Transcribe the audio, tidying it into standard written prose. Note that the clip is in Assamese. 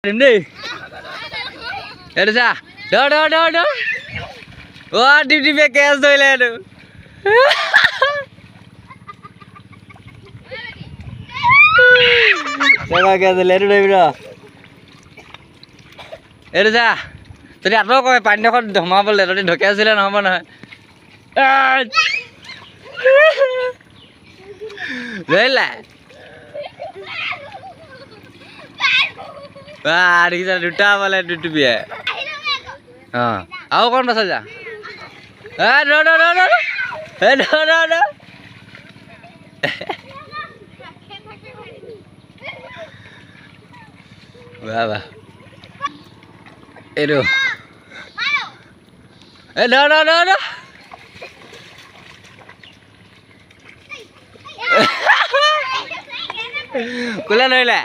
কাটিম দেই এইটো চা ধৰ অ টিপে কেছ ধৰিলে এইটো কেছ ধৰিলে এইটো ধৰিবি ৰ এইটো চা যদি আঁতৰ কয় পানীডোখৰত সোমাবলৈ তহঁতি ঢকিয়াইছিলে নহ'ব নহয় ধৰিলা দেখিছা দুটা পালে টুপিয়ে অঁ আৰু অকণ পাছত যা বাহ এইটো কোনে ধৰিলে